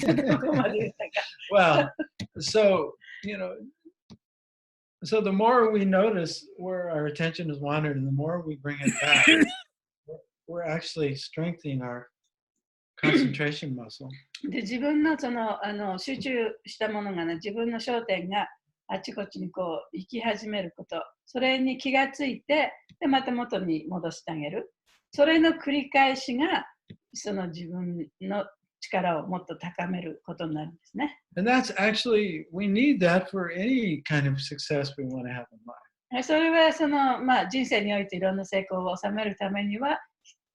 どこまで言ったか。Well, so, you know, so the more we notice where our attention is wandered and the more we bring it back, we're actually strengthening our concentration muscle. で、自分の集中したものがね、自分の焦点があちこちにこう行き始めること、それに気がついて、でまた元に戻してあげる。それの繰り返しが、その自分の力をもっと高めることになるんですね。And that's actually, we need that for any kind of success we want to have in life. それは人生においていろんな成功を収めるためには、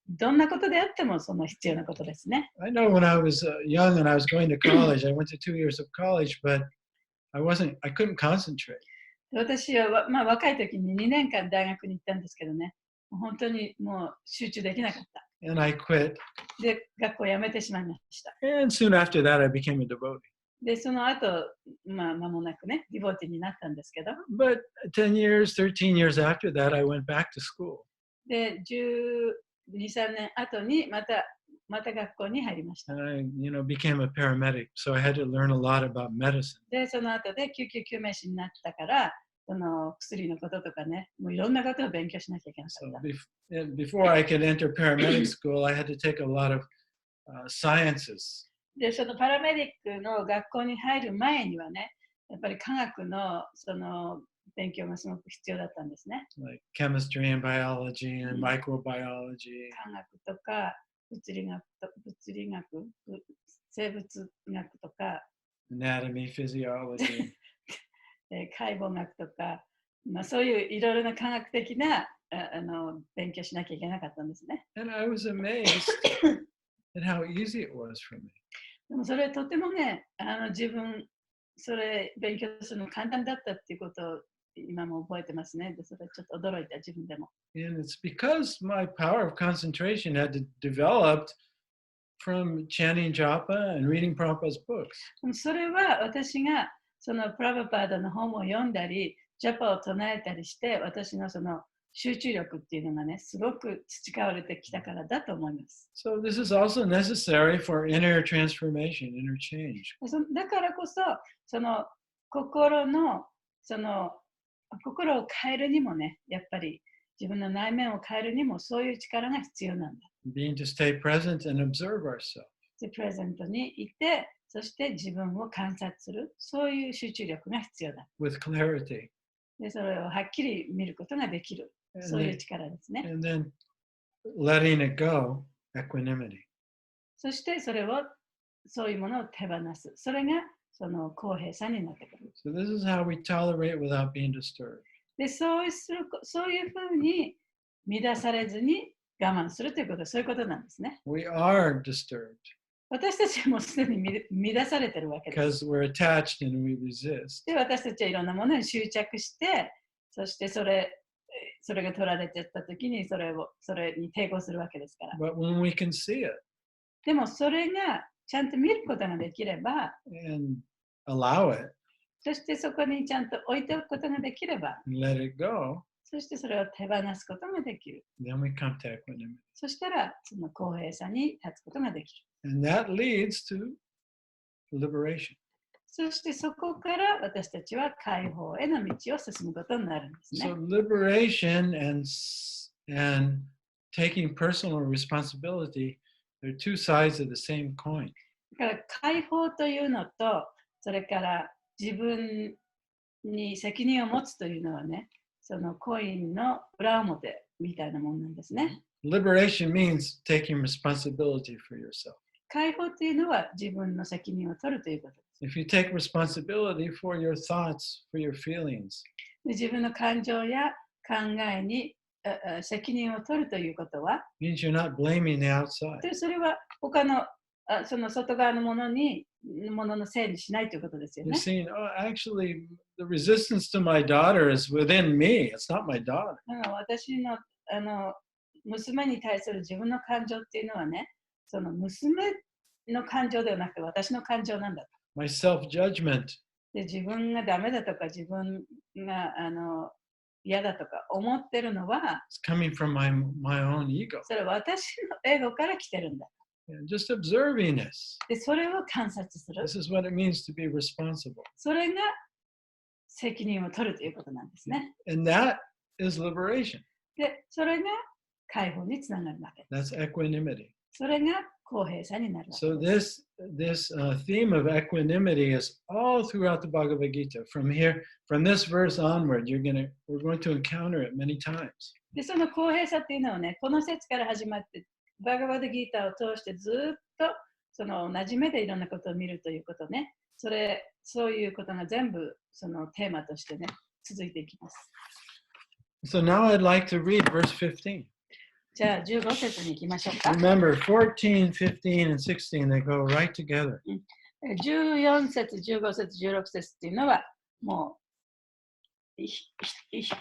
どんなことであってもその必要なことですね。I know when I was young and I was going to college, I went to 2 years of college, but I couldn't concentrate. 私は、若い時に2年間大学に行ったんですけどね、本当にもう集中できなかった。And I quit. で、学校を辞めてしまいました。And soon after that, I became a devotee. で、その後、間もなくね、ディボティになったんですけど。But 10 years, 13 years after that, I went back to school. で、12、3年後にまた学校に入りました。And I, became a paramedic, so I had to learn a lot about medicine. で、その後で救急救命士になったから、その薬のこととかね、もういろんなことを勉強しなきゃいけなかった。So before I could enter paramedic school, I had to take a lot of sciences. で、そのパラメディックの学校に入る前にはね、やっぱり科学のその勉強がすごく必要だったんですね。Like chemistry and biology and microbiology. 科学とか物理学、生物学とか、anatomy, physiology. 解剖学とか、そういういろいろな科学的な勉強しなきゃいけなかったんですね。And I was amazed at how easy it was for me. でもそれとてもね、自分それ勉強するの簡単だったっていうことを今も覚えてますね。でそれちょっと驚いた自分でも。And it's because my power of concentration had developed from chanting japa and reading Prabhupada's books. それは私がそのプラブパーダの本を読んだり、ジャパを唱えたりして、私のその集中力っていうのがね、すごく培われてきたからだと思います。So this is also necessary for inner transformation, inner change. だからこそ、その心を変えるにもね、やっぱり自分の内面を変えるにもそういう力が必要なんだ。Being to stay present and observe ourselves. で、プレゼントにいて、そして自分を観察する、そういう集中力が必要だ。With clarity. で、それをはっきり見ることができる。そういう力ですね。And then letting it go, equanimity. そしてそれを、そういうものを手放す。それがその公平さになってくる。So this is how we tolerate without being disturbed. で、そういうふうに乱されずに我慢するということはそういうことなんですね。We are disturbed. 私たちはもうすでに乱されてるわけです。Because we're attached and we resist. で、私たちはいろんなものに執着して、そしてそれが取られていったときにそれに抵抗するわけですから。But when we can see it でもそれがちゃんと見ることができれば、and allow it, そしてそこにちゃんと置いておくことができれば、and let it go, そしてそれを手放すことができる。then we come to equanimity. そしたらその公平さに立つことができる。And that leads to liberation. そしてそこから私たちは解放への道を進むことになるんですね。So liberation and taking personal responsibility, they're two sides of the same coin. だから解放というのと、それから自分に責任を持つというのはね、そのコインの裏表みたいなものなんですね。Liberation means taking responsibility for yourself. 解放というのは自分の責任を取るということです。If you take responsibility for your thoughts, for your feelings, 自分の感情や考えに責任を取るということは、it means you're not blaming the outside. でそれは他のその外側のもののせいにしないということですよ You're ね。saying, oh, actually, the resistance to my daughter is within me. It's not my daughter. 私の娘に対する自分の感情っていうのはね、その娘の感情ではなくて私の感情なんだと。My self-judgment. で自分がダメだとか自分が嫌だとか思ってるのは It's coming from my own ego. それは私のエゴから来てるんだ。just observing this. で、それを観察する。 This is what it means to be responsible. それが責任を取るということなんですね。 And that is liberation. で、それが解放につながるわけ。 That's equanimity. それが公平さになるわけ So です。 this theme of equanimity is all throughout the Bhagavad Gita. From this verse onward, we're going to encounter it many times. で、その公平さっていうのはね、この節から始まって、バガバッドギーターを通してずっとその同じ目でいろんなことを見るということね。そういうことが全部そのテーマとしてね、続いていきます。So now I'd like to read verse 15. じゃあ15節に行きましょうか。 Remember, 14, 15, and 16, they go right together. 14節、15節、16節っていうのはもう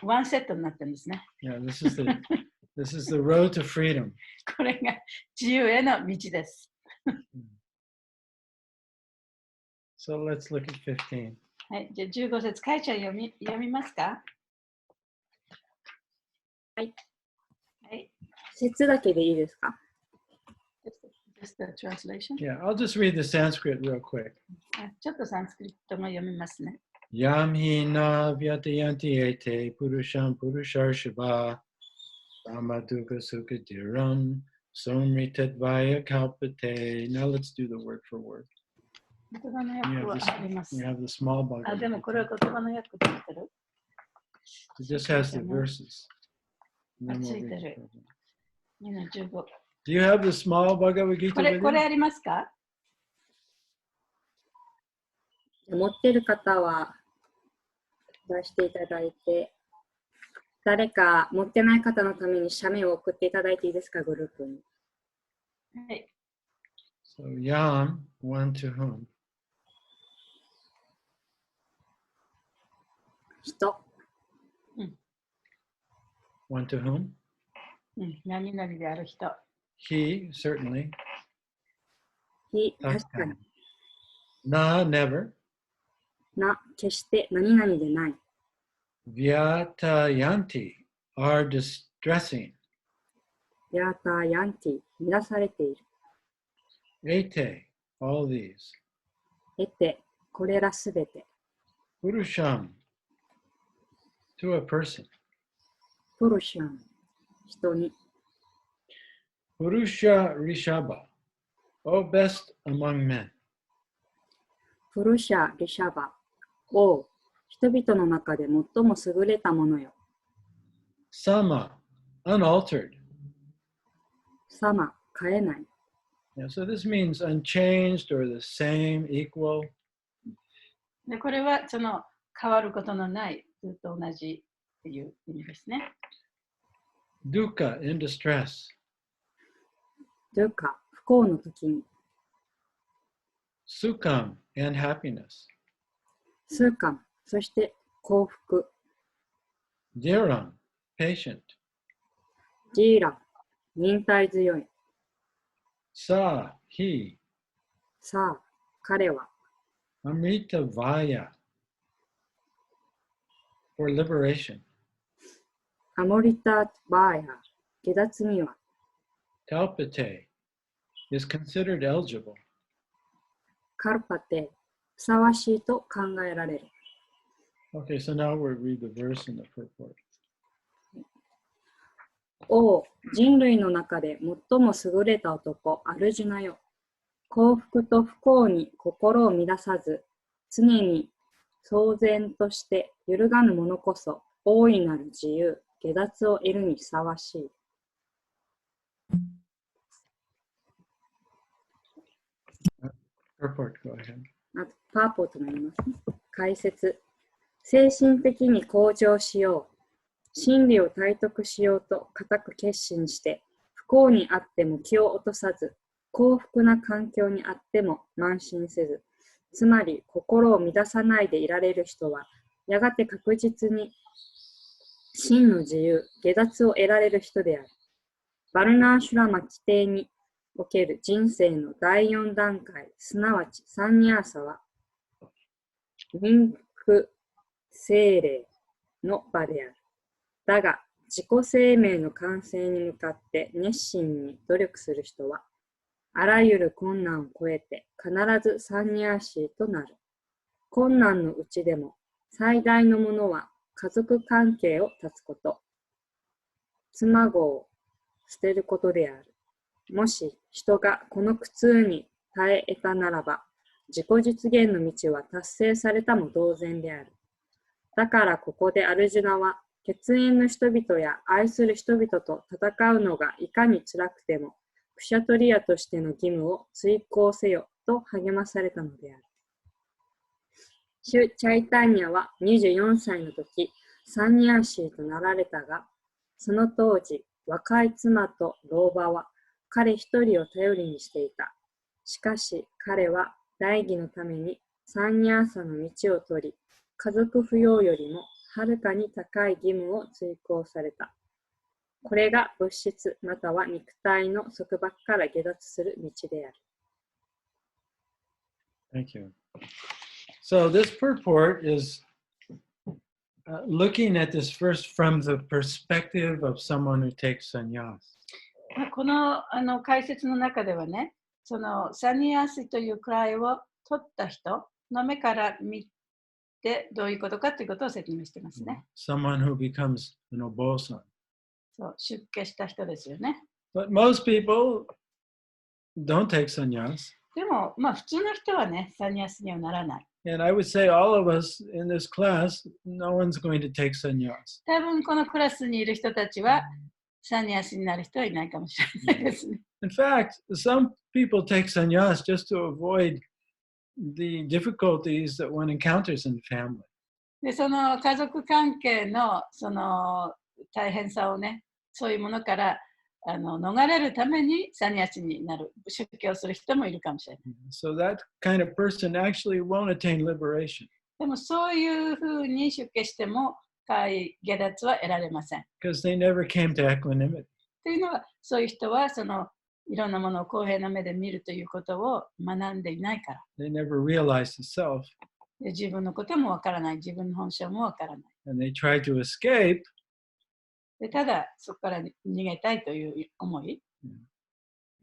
ワンセットになってるんですね。Yeah, this is the road to freedom. これが自由への道です。So let's look at 15. はい、じゃあ15節、かいちゃん読みますか？はい。はい。節だけでいいですか？ Just the translation? Yeah, I'll just read the Sanskrit real quick. ちょっとサンスクリットも読みますね。Yam hi na vyatayanti ete purusham purusharshava Ramaduka Sukadiram Somritat Vaya Kalpate. Now let's do the word for word. 言葉の訳はあります。 You have the small bug. あ、でもこれは言葉の訳できてる？ It just has the verses. And then we'll つい read て the る。 program. 2の15。 Do you have the small Bhagavad Gita これ with you? ありますか？持ってる方は出していただいて、誰か持ってない方のために写メを送っていただいていいですか、グループに。はい。So Yam, one to whom? 人、One to whom? 何々である人。 He, certainly. 非、確かに。 Na, never. な、決して何々でない。 Vyatayanti, are distressing. ヤーターヤンティ、乱されている。 Ete, all these. 得て、これらすべて。 Purusham, to a person. プルシャン、人に。 Purusha Rishabha, O best among men. プルシャ・リシャバ、王、人々の中で最も優れたものよ。 Sama, unaltered. サマ、変えない。 Yeah, so this means unchanged or the same, equal. で、これはその変わることのない、ずっと同じっていう意味ですね。Dukkha, in distress. ドゥカ、不幸の時に。 Sukham, and happiness. スーカン、そして幸福。 Dhiram, patient. ジーラ、忍耐強い。 Sa, he. さあ、彼は。 Amrita Vaya, for liberation. アモリタ・バーヤ、下脱には。 Kalpate, is considered eligible. カルパテ、ふさわしいと考えられる。 Okay, so now we'll read the verse in the purport. 王、人類の中で最も優れた男、アルジュナよ。幸福と不幸に心を乱さず、常に騒然として揺るがぬ者こそ、大いなる自由、下脱を得るにふさわしい。Purport, go ahead. あと、パーポートになりますね。解説。精神的に向上しよう。真理を体得しようと固く決心して、不幸にあっても気を落とさず、幸福な環境にあっても慢心せず、つまり心を乱さないでいられる人は、やがて確実に真の自由、下脱を得られる人である。バルナーシュラマ規定における人生の第4段階、すなわちサンニャーサは、人苦精霊の場である。だが、自己生命の完成に向かって熱心に努力する人は、あらゆる困難を超えて必ずサンニャーシーとなる。困難のうちでも最大のものは家族関係を断つこと、妻子を捨てることである。もし人がこの苦痛に耐え得たならば、自己実現の道は達成されたも同然である。だからここでアルジュナは、血縁の人々や愛する人々と戦うのがいかに辛くても、クシャトリアとしての義務を遂行せよと励まされたのである。シュ・チャイタンニャは24歳の時、サンニャーシーとなられたが、その当時、若い妻と老婆は彼一人を頼りにしていた。しかし彼は大義のためにサンニャーサの道を取り、家族扶養よりもはるかに高い義務を遂行された。これが物質または肉体の束縛から下脱する道である。Thank you. So this purport is looking at this verse from the perspective of someone who takes sannyas. この解説の中ではね、そのサニアスという位を取った人の目から見てどういうことかということを説明していますね。Someone who becomes an obosan. そう、出家した人ですよね。But most people don't take sannyas. でも、普通の人はね、サニアスにはならない。And I would say all of us in this class, no one's going to take sannyas. 多分このクラスにいる人たちはサニアスになる人はいないかもしれないですね。In fact, some people take sannyas just to avoid the difficulties that one encounters in the family. で、その家族関係のその大変さをね、そういうものから逃れるためにサニアスになる、出家をする人もいるかもしれない。So that kind of person actually won't attain liberation. でもそういうふうに出家しても下脱は得られません。Because they never came to equanimity. というのは、そういう人はそのいろんなものを公平な目で見るということを学んでいないから。They never realized the self. で自分のこともわからない、自分の本性もわからない。And they try to escape. でただそこから逃げたいという思い。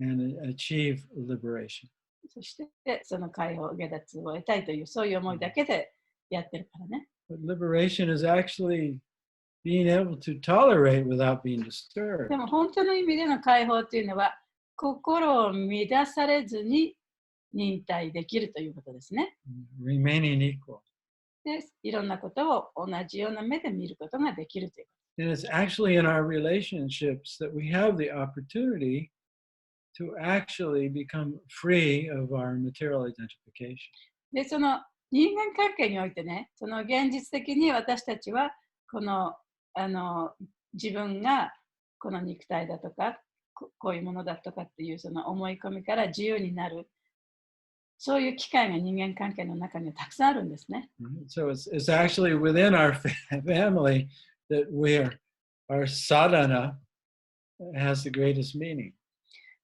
And achieve liberation. そしてその解放、下脱を得たいというそういう思いだけでやってるからね。But liberation is actually being able to tolerate without being disturbed. でも本当の意味での解放というのは心を乱されずに忍耐できるということですね。Remaining equal. で、いろんなことを同じような目で見ることができるというこ And it's actually in our relationships that we have the opportunity to actually become free of our material identification. と。で、その人間関係においてね、その現実的に私たちはこの自分がこの肉体だとかこういうものだとかっていうその思い込みから自由になる、そういう機会が人間関係の中にはたくさんあるんですね。So it's actually within our family that our sadhana has the greatest meaning.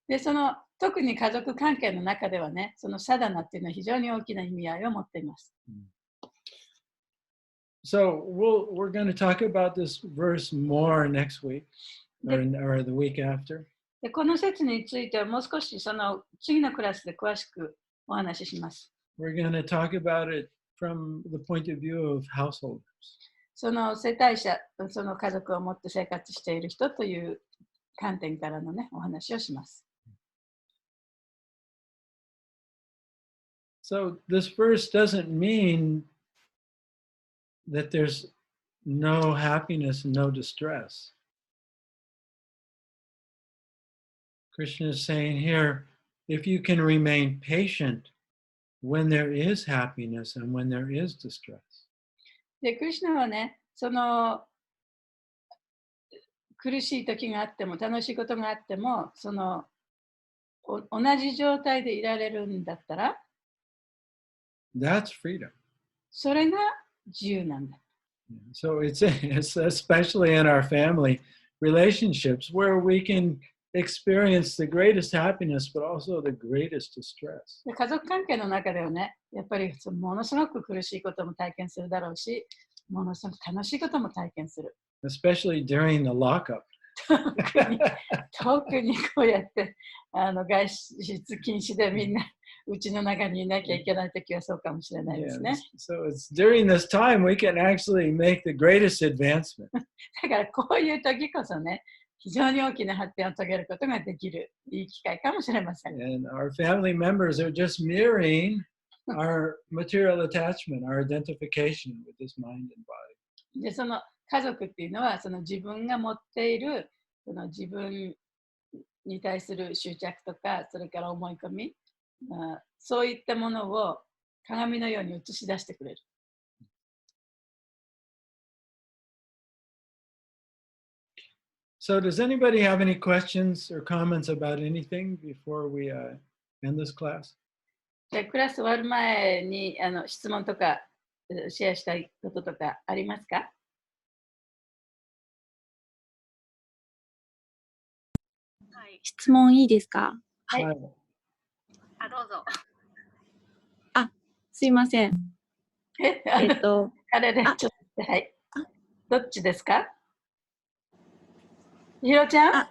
で、その特に家族関係の中ではね、そのサダナっていうのは非常に大きな意味合いを持っています。So we're going to talk about this verse more next week or the week after. で、この説についてはもう少しその次のクラスで詳しくお話しします。We're going to talk about it from the point of view of householders. その世帯者、その家族を持って生活している人という観点からのね、お話をします。So this verse doesn't mean that there's no happiness and no distress. Krishna is saying here, if you can remain patient when there is happiness and when there is distress. で、クリシュナはね、その苦しい時があっても、楽しいことがあっても、その同じ状態でいられるんだったら、That's freedom. それが自由なんだ。So it's especially in our family relationships where we can experience the greatest happiness, but also the greatest distress. で、家族関係の中ではね、やっぱりものすごく苦しいことも体験するだろうし、ものすごく楽しいことも体験する。Especially during the lockup. 特にこうやって外出禁止でみんなうちの中にいなきゃいけないときはそうかもしれないですね。So it's during this time we can actually make the greatest advancement. だからこういう時こそね、非常に大きな発展を遂げることができるいい機会かもしれません。And our family members are just mirroring our material attachment, our identification with this mind and body. で、その家族っていうのは、その自分が持っているその自分に対する執着とか、それから思い込み、そういったものを鏡のように映し出してくれる。So does anybody have any questions or comments about anything before we end this class? じゃあクラス終わる前に質問とかシェアしたいこととかありますか？はい、質問いいですか？はい。どうぞ。すいません。彼ね、ちょっと、はい。どっちですか？ひろちゃん？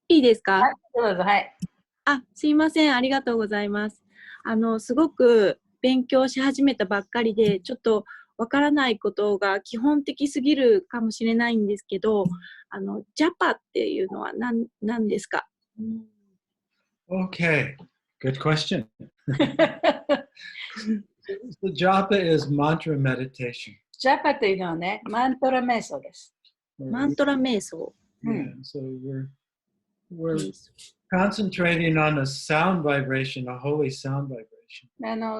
いいですか？どうぞ、はい。すいません。ありがとうございます。すごく勉強し始めたばっかりで、ちょっとわからないことが基本的すぎるかもしれないんですけど、ジャパっていうのは何ですか？Okay, good question. The japa is mantra meditation. ジャパというのはね、マントラ瞑想です。マントラ瞑想。Yeah, so we're concentrating on a sound vibration, a holy sound vibration.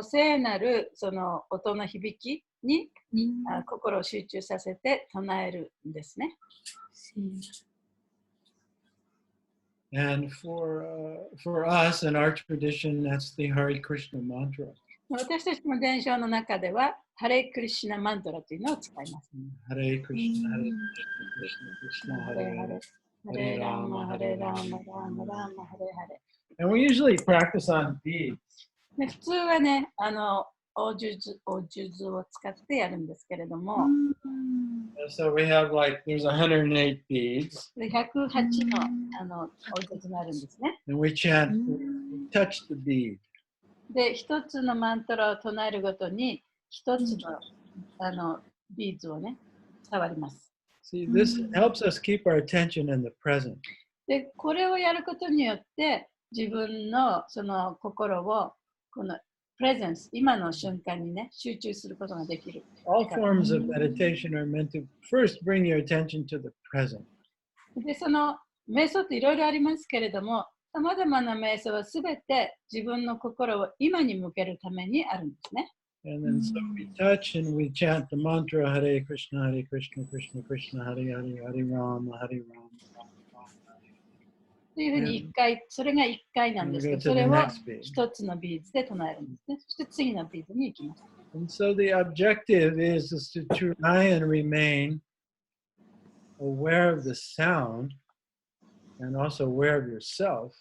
聖なるその音の響きに心を集中させて唱えるんですね。And for us in our tradition, that's the Hare Krishna mantra. 私たちの伝承の中では、ハレクリシュナマントラというのを使います。Hare Krishna, Hare Krishna, Krishna Krishna, Hare Hare, Hare Rama, Hare Rama, Rama Rama, Hare Hare. And we usually practice on beads. で普通はね、お数珠を使ってやるんですけれども、So we have there's 108 beads. 108のお数珠があるんですね。And we chant, we touch the bead. で、一つのマントラを唱えるごとに、一つのビーズをね、触ります。See, this helps us keep our attention in the present. で、これをやることによって、自分のその心を、このプレゼンス、今の瞬間にね、集中することができる。All forms of meditation are meant to first bring your attention to the present. で、その瞑想っていろいろありますけれども、さまざまな瞑想はすべて自分の心を今に向けるためにあるんですね。And then so we touch and we chant the mantra Hare Krishna, Hare Krishna, Krishna Krishna, Hare Hare, Hare Rama, Hare Rama. というふうに一回、それが1回なんですけど、それを一つのビーズで唱えるんですね。そして次のビーズに行きます。And so the objective is to try and remain aware of the sound and also aware of yourself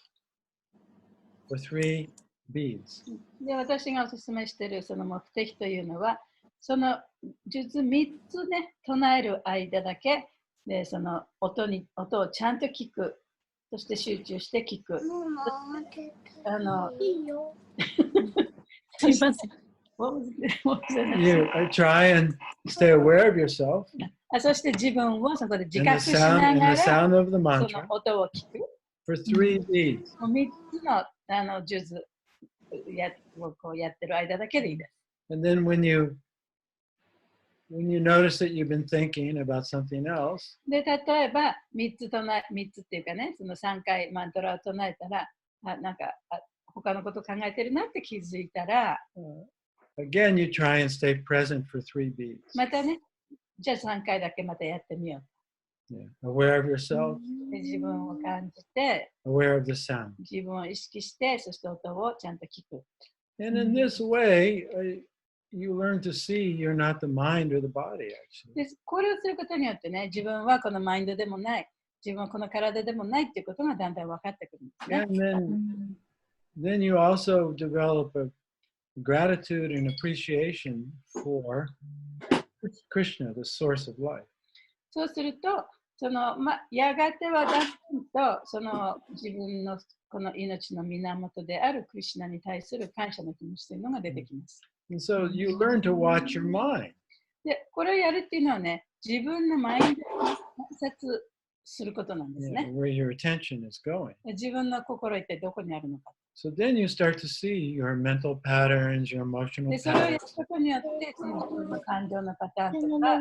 for 3 beads. で、私がお勧めしているその目的というのは、その術3つね、唱える間だけで、その音をちゃんと聞く。そして集中して聞く。いいよ。すいません。You try and stay aware of yourself. そして自分をそこで自覚しながら、その音を聞く。For 3 beads. 3つの術をこうやってる間だけでいいです。And then when you notice that you've been thinking about something else, で、例えば3つっていうかね、その3回マントラを唱えたら、なんか他のこと考えてるなって気づいたら、again you try and stay present for 3 beats. またね、じゃあ3回だけまたやってみよう。Yeah. Aware of yourself. で自分を感じて、aware of the sound. 自分を意識して、そして音をちゃんと聞く。And in this way, you learn to see you're not the mind or the body, actually. でこれをすることによってね、自分はこのマインドでもない、自分はこの体でもないっていうことがだんだん分かってくるんですね。And then you also develop a gratitude and appreciation for Krishna, the source of life. そうすると、やがてはだんだんと自分のこの命の源であるクリシュナに対する感謝の気持ちというのが出てきます。And so you learn to watch your mind. で、これをやるっていうのはね、自分のマインドを観察することなんですね。Where your attention is going. 自分の心一体どこにあるのか。So then you start to see your mental patterns, your emotional で、それをやる patterns. ことによって、自分の感情のパターンとか、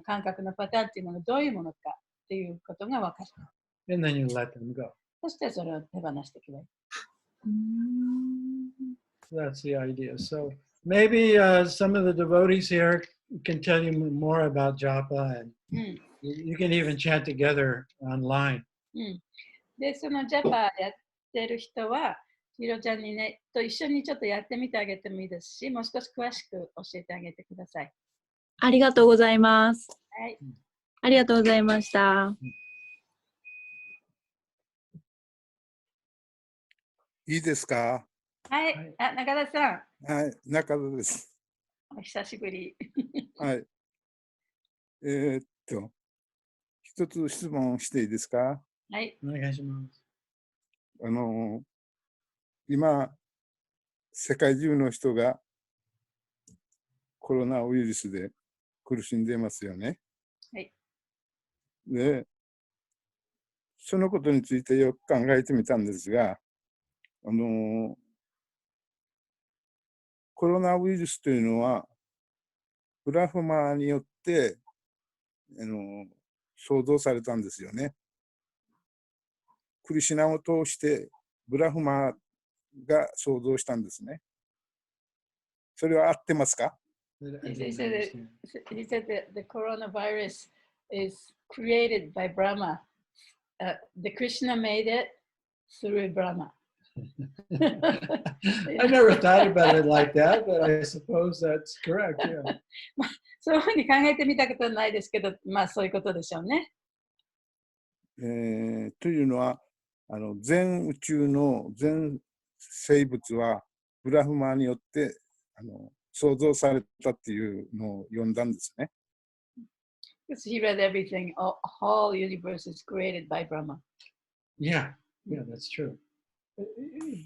感覚のパターンっていうのがどういうものかっていうことが分かる。And then you let them go. そしてそれを手放していけばいい。That's the idea. So maybe some of the devotees here can tell you more about japa, and you can even chant together online. で、そのジャパやってる人は、ひろちゃんにね、と一緒にちょっとやってみてあげてもいいですし、もう少し詳しく教えてあげてください。ありがとうございます。はい。ありがとうございました。いいですか？はい。あ、中田さん。はい、中田です。お久しぶり。はい。一つ質問していいですか？はい。お願いします。今、世界中の人がコロナウイルスで苦しんでますよね。はい。で、そのことについてよく考えてみたんですが、コロナウイルスというのは、ブラフマーによって創造されたんですよね。クリシュナを通してブラフマーが創造したんですね。それは合ってますか？ He said that the coronavirus is created by Brahma. The Krishna made it through Brahma. I never thought about it like that, but I suppose that's correct. Yeah. そういうふうに考えてみたことはないですけど、まあそういうことでしょうね。というのは、全宇宙の全生物はブラフマーによって創造されたっていうのを読んだんですね。Because he read everything, whole universe is created by Brahma. Yeah, that's true.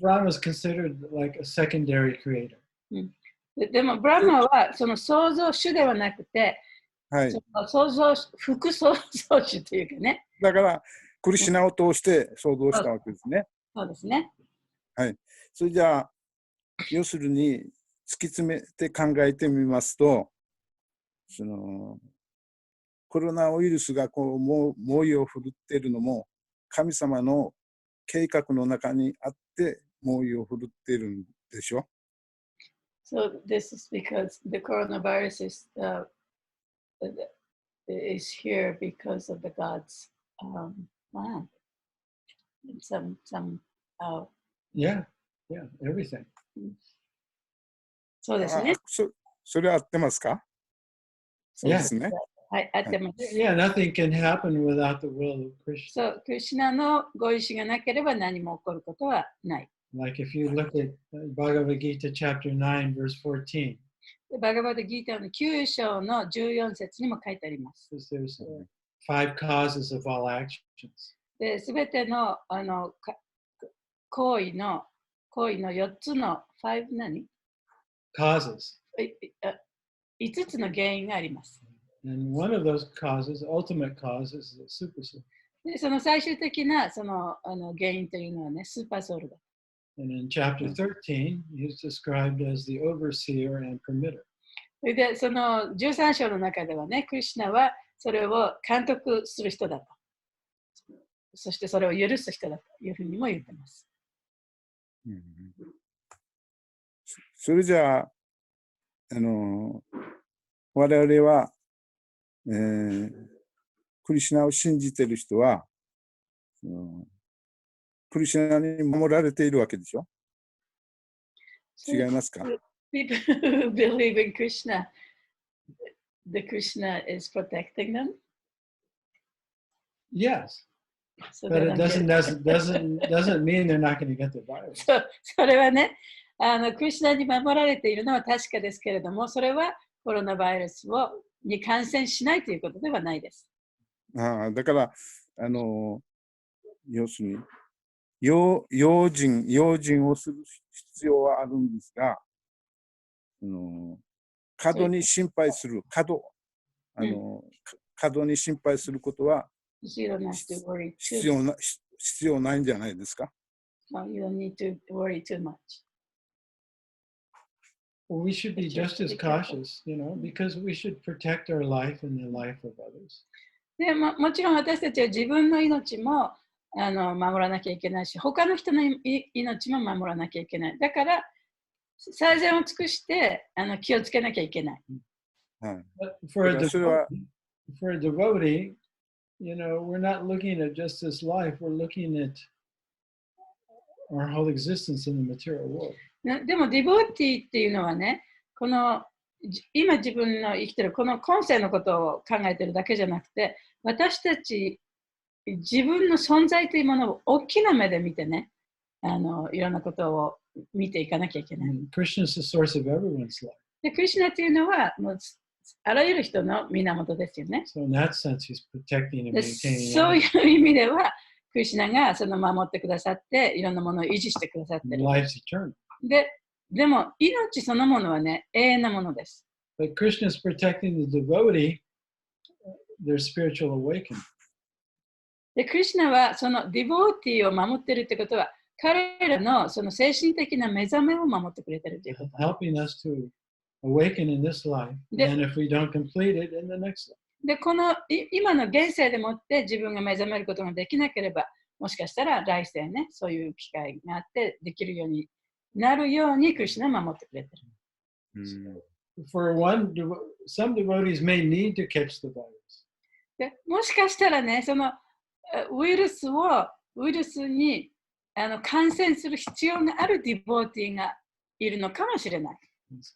Brahma is considered like a secondary creator. でも、ブラマはその創造主ではなくて、はい、副創造主というかね。だから、クリシュナを通して創造したわけですね。そうですね。はい。それじゃあ、要するに、突き詰めて考えてみますと、コロナウイルスがこう猛威を振るっているのも、神様の計画の中にあって猛威を振るっているんでしょ。So this is because the coronavirus is here because of the God's plan. Yeah, everything. そうですね。それは合ってますか？そうですね。はい、合ってます。Yeah, nothing can happen without the will of Krishna. そう、クリシュナのご意志がなければ何も起こることはない。Like if you look at Bhagavad Gita chapter 9 verse 14. バガバッドギーターの9章の14節にも書いてあります。There's 5 causes of all actions. で、すべての行為の4つの5何 Causes. 5つの原因があります。And one of those causes, ultimate cause, is the super soul. で、その最終的な原因というのはね、スーパーソウルだ。And in chapter 13, he's described as the overseer and permitter. で、その13章の中ではね、クリシュナはそれを監督する人だと。そしてそれを許す人だというふうにも言ってます。それじゃあ、我々は、クリシュナを信じている人は、クリシュナに守られているわけでしょ？違いますか？ People who believe in Krishna, the Krishna is protecting them. Yes. But it doesn't mean they're not going to get the virus. それはね、クリシュナに守られているのは確かですけれども、それはコロナウイルスに感染しないということではないです。だから、要するに、用心をする必要はあるんですが、過度に心配する、過度に心配することは必要ないんじゃないですか。You don't need to worry too much. Well, we should be just as cautious, because we should protect our life and the life of others. でもちろん私たちは自分の命も守らなきゃいけないし、他の人の命も守らなきゃいけない。だから、最善を尽くして気をつけなきゃいけない。For a devotee, we're not looking at just this life, we're looking at our whole existence in the material world. でも、ディボーティーっていうのはね、この今自分の生きてるこの今世のことを考えてるだけじゃなくて、私たち自分の存在というものを大きな目で見てね、いろんなことを見ていかなきゃいけない。Krishna is the source of everyone's life. で、クリシュナというのはもうあらゆる人の源ですよね。So in that sense, he's protecting and maintaining. そういう意味では、クリシュナがその守ってくださって、いろんなものを維持してくださってる。Life's eternal. でも、命そのものはね、永遠なものです。But Krishna is protecting the devotee, their spiritual awakening. で、クリシュナはそのディボーティーを守っているということは、彼らのその精神的な目覚めを守ってくれているということ。Helping us to awaken in this life, and if we don't complete it, in the next life. で、この今の現世でもって自分が目覚めることができなければ、もしかしたら来世ね、そういう機会があってできるようになるようにクリシュナは守ってくれてる。For some devotees may need to catch the virus. で、もしかしたらね、そのウイルスに感染する必要があるディボーティーがいるのかもしれない。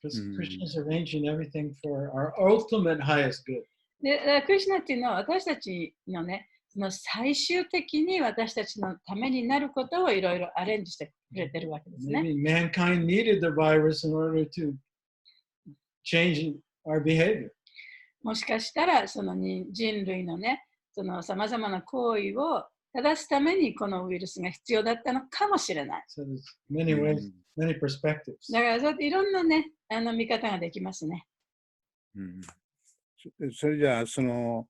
Krishna is arranging everything for our ultimate highest good. で、クリシュナっていうのは私たちのね、その最終的に私たちのためになることをいろいろアレンジしてくれてるわけですね。Maybe mankind needed the virus in order to change our behavior. もしかしたらその人類のね、そのさまざまな行為を正すためにこのウイルスが必要だったのかもしれない。So there's many ways, many perspectives. だからそうやっていろんなね、見方ができますね。それじゃあその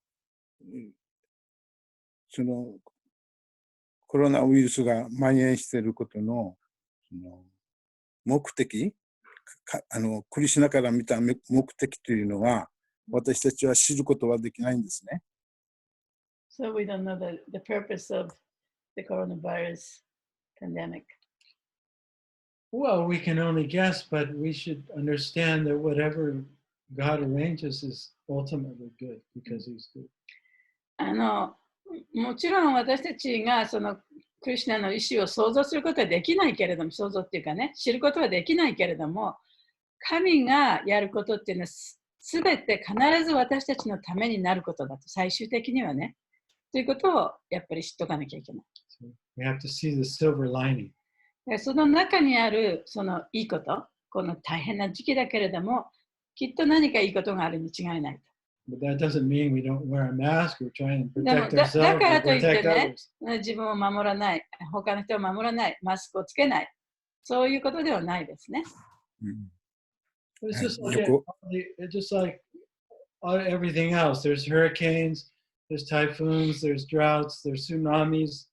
コロナウイルスが蔓延していることの目的、クリシュナから見た目的というのは私たちは知ることはできないんですね。So we don't know the purpose of the coronavirus pandemic. Well, we can only guess, but we should understand that whatever God arranges is ultimately good because He's good. もちろん私たちがそのクリシュナの意思を想像することはできないけれども、想像っていうかね、知ることはできないけれども、神がやることっていうのはすべて必ず私たちのためになることだと、最終的にはね、ということをやっぱり知っとかなきゃいけない。So we have to see the silver lining. その中にあるそのいいこと、この大変な時期だけれども、きっと何かいいことがあるに違いないと。But that doesn't mean we don't wear a mask or try and だ protect ourselves から or といって protect ね、 others. 自分を守らない、他の人を守らない、マスクをつけない、そういうことではないですね。It's just like everything else. There's hurricanes, there's typhoons, there's droughts, there's tsunamis.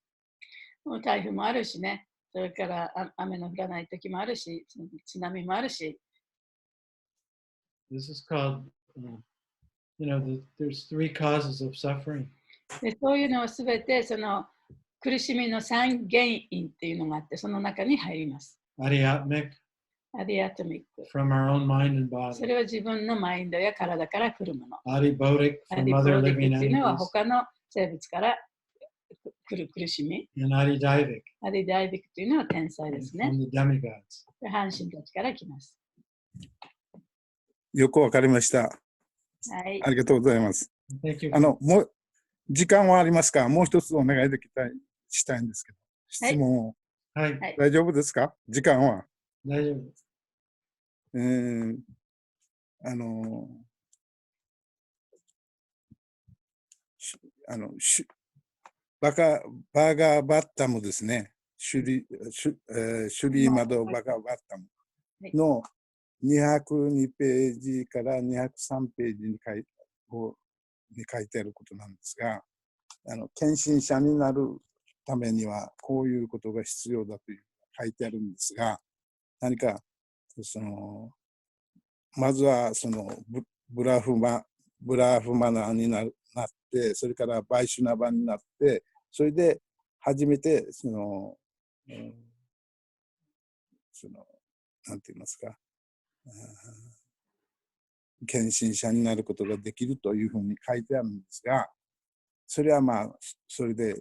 台風もあるしね、それから雨の降らない時もあるし、津波もあるし。This is called, there's three causes of suffering. でそういうのはすべてその苦しみの三原因っていうのがあって、その中に入ります。Adhyatmic, アディアトミック。from our own mind and そ body. れは自分のマインドや体から来るもの。Adibodic, ア from ディボ other ディック living っていうのは entities. 他の生物から来る苦しみ。 And adidivic, アディダイビックというのは天才ですね。 from the demigods. 半身たちから来ます。よくわかりました。はい。ありがとうございます。Thank you. もう時間はありますか？もう一つお願いしたいんですけど、質問を、はい。大丈夫ですか？時間は。大丈夫です。バガバッタムですね。シュリーマドバガバッタムの202ページから203ページに書いてあることなんですが、献身者になるためにはこういうことが必要だという書いてあるんですが、何かまずはブラフマナーになって、それからバイシュナバになって、それで初めてなんて言いますか、献身者になることができるというふうに書いてあるんですが、それはまあそれで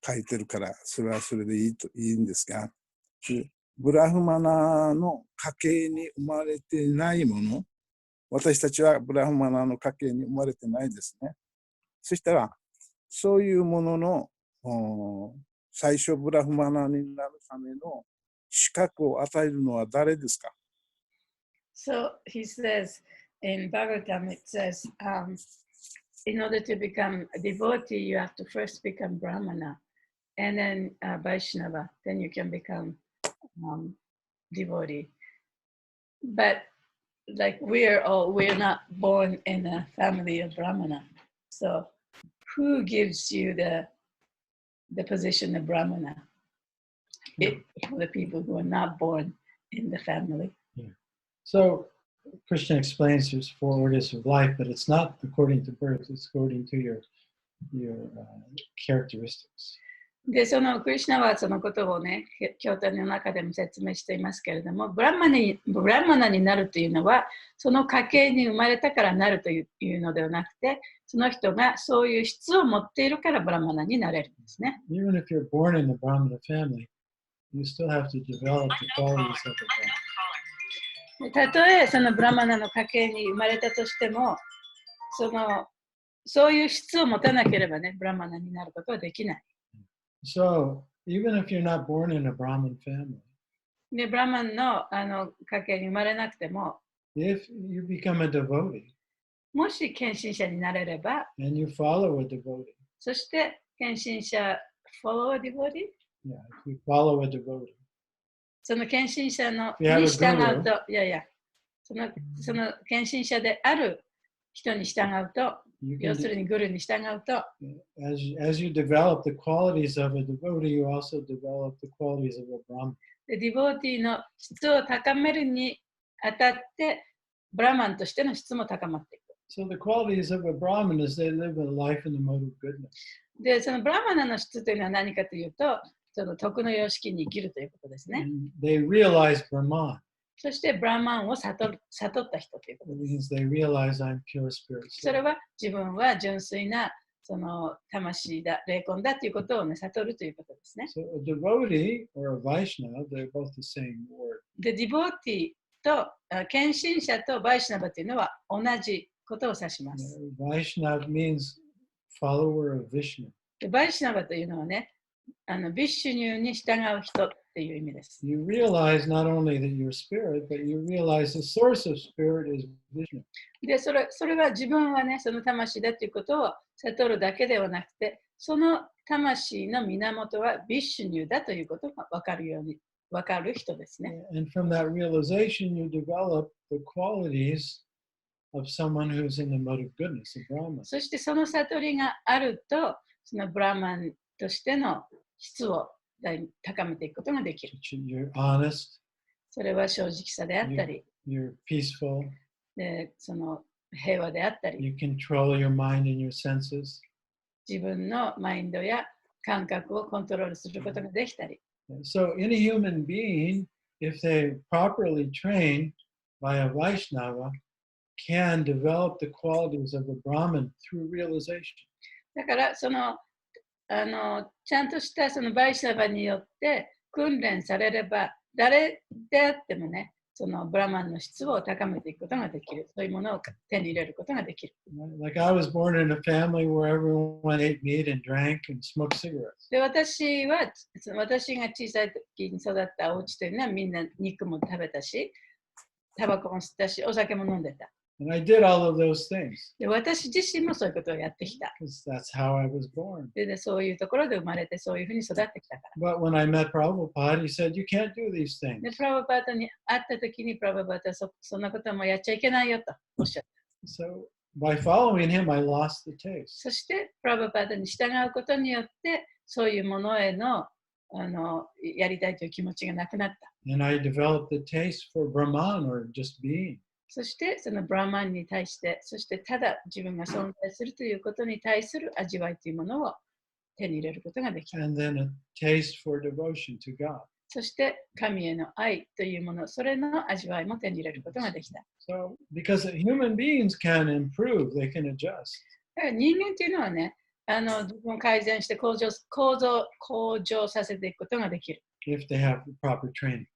書いてるからそれはそれでいいんですが、ブラフマナーの家系に生まれてないもの、私たちはブラフマナーの家系に生まれてないですね。そしたらそういうものの最初ブラフマナーになるための資格を与えるのは誰ですか？ So he says in Bhagavatam, it says, in order to become a devotee, you have to first become Brahmana and then Vaishnava, then you can become devotee. But like we're not born in a family of Brahmana. So who gives you the position of Brahmana? For the people who are not born in the family. Yeah. So Krishna explains there's 4 orders of life, but it's not according to birth, it's according to your characteristics. で、そのクリシュナはそのことをね、経典の中でも説明していますけれども、ブラマナになるというのは、その家系に生まれたからなるというのではなくて、その人がそういう質を持っているからブラマナになれるんですね。Even if you're born in a Brahmana family, you still have to develop the qualities of a Brahmana. たとえそのブラマナの家系に生まれたとしても、そういう質を持たなければね、ブラマナになることはできない。So, even if you're not born in a Brahmin family, で、ブラマンの家系に生まれなくても、if you become a devotee もし献身者になれれば、and you follow a devotee, そして献身者、follow a devotee? yeah, if you follow a devotee, その献身者の If you have a に従う guru, と、その献身者である人に従うと、you 要 can するにグルに従うと、as you develop the qualities of a devotee, you also develop the qualities of a Brahmin. でディボーティーの質を高めるにあたって、ブラマンとしての質も高まっていく。So the qualities of a Brahmin is they live a life in the mode of goodness. で、そのブラマナの質というのは何かというと、その徳の様式に生きるということですね。And they realize Brahman. そしてブラマンを悟った人ということ It です。 means they realize I'm pure spirit. それは自分は純粋なその魂だ、霊魂だということをね、悟るということですね。So a devotee or a Vaishnava, they're both the same word. で、ディボーティと献身者とバイシュナバというのは同じことを指します。Vaishnava means follower of Vishnu. でバイシュナバというのはね、ビッシュニューに従う人っていう意味です。You realize not only that you're spirit, but you realize the source of spirit is Vishnu. で、それは自分はね、その魂だということを悟るだけではなくて、その魂の源はビッシュニューだということが分かる人ですね。And from that realization, you develop the qualities of someone who's in the mode of goodness, a Brahman. そしてその悟りがあると、そのブラマンとしての質を高めていくことができる。You're honest, それは正直さであったり、 you're peaceful, でその平和であったり、 you control your mind and your senses. 自分のマインドや感覚をコントロールすることができたり。So any human being, if they're properly trained by a Vaishnava, can develop the qualities of a Brahmin through realization. だからちゃんとしたそのバイシャバによって訓練されれば、誰であってもね、そのブラマンの質を高めていくことができる。そういうものを手に入れることができる。Like I was born in a family where everyone ate meat and drank and smoked cigarettes. で、私が小さい時に育ったお家というのはみんな肉も食べたし、タバコも吸ったし、お酒も飲んでた。And I did all of those things で、私自身もそういうことをやってきた。 because that's how I was born. で、そういうところで生まれて、そういうふうに育ってきたから。 But when I met Prabhupada, he said, you can't do these things. で、プラバパートに会った時に、プラバパートはそんなことはもうやっちゃいけないよとおっしゃった。 So by following him, I lost the taste. そして、プラバパートに従うことによって、そういうものへの、やりたいという気持ちがなくなった。 And I developed the taste for Brahman or just being. そして、そのブラマンに対して、そしてただ自分が存在するということに対する味わいというものを手に入れることができた。 And then a taste for devotion to God. そして、神への愛というもの、それの味わいも手に入れることができた。 So because human beings can improve, they can adjust. だから人間というのはね、自分を改善して向上させていくことができる。 If they have the proper training.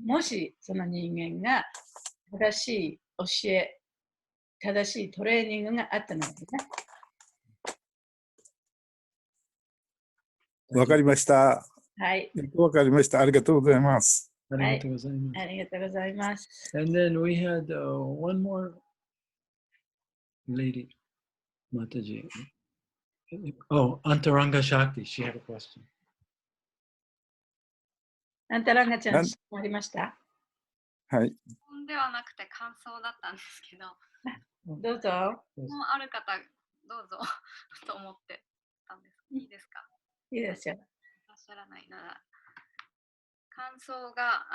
もしその人間が正しい教え、正しいトレーニングがあったのですね。わかりました。はい。わかりました。ありがとうございます。ありがとうございます。 And then we had one more lady, Mataji. Oh, Antaranga Shakti. She had a question. あんたらがちゃん、質問ありました？はい。質問ではなくて感想だったんですけど、どうぞ。質問ある方、どうぞと思ってたんです。いいですか？いいですよ。いらっしゃらないなら。感想が、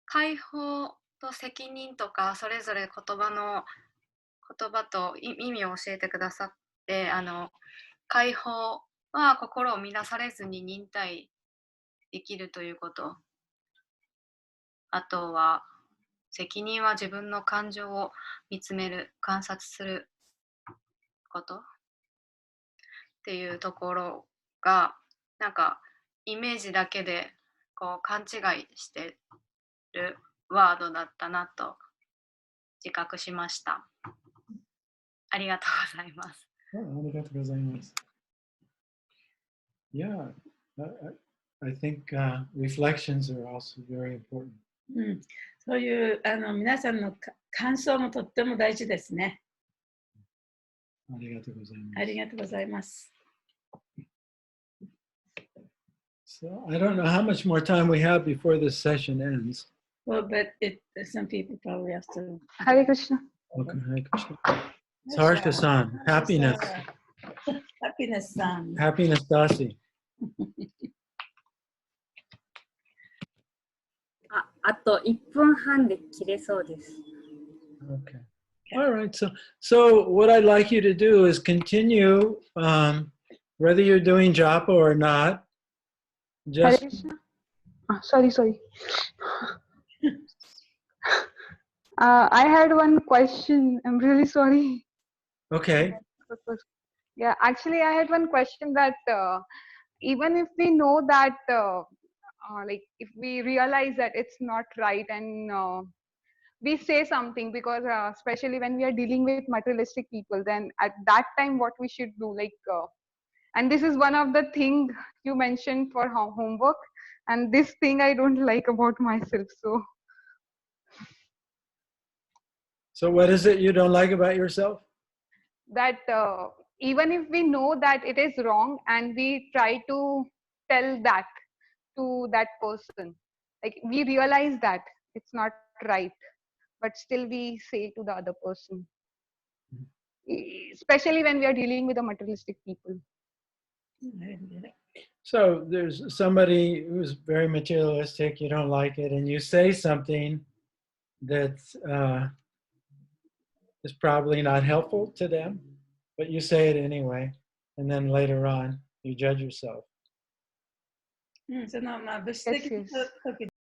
解放と責任とか、それぞれ言葉と意味を教えてくださって、解放は心を乱されずに忍耐できるということ。あとは、責任は自分の感情を見つめる、観察することっていうところが、なんかイメージだけでこう勘違いしてるワードだったなと自覚しました。ありがとうございます。ありがとうございます。Yeah, I think reflections are also very important. そういう皆さんの感想もとっても大事ですね。ありがとうございます。ありがとうございます。So I don't know how much more time we have before this session ends. Well, but some people probably have to. Hare Krishna. Okay, Hare Krishna. Sarsha-san, happiness. Happiness san. Happiness Dasi. あと1分半で切れそうです。Okay. All right. So what I'd like you to do is continue, whether you're doing japa or not. Hare Just Krishna. Sorry. I had one question. I'm really sorry. okay. Yeah, actually, I had one question that even if we know that, like, if we realize that it's not right and we say something, because especially when we are dealing with materialistic people, then at that time, what we should do, like, and this is one of the things you mentioned for homework, and this thing I don't like about myself. So what is it you don't like about yourself? That even if we know that it is wrong and we try to tell that to that person, like we realize that it's not right, but still we say to the other person, especially when we are dealing with the materialistic people. So there's somebody who's very materialistic, you don't like it, and you say something that is probably not helpful to them, but you say it anyway, and then later on you judge yourself. その物質的な時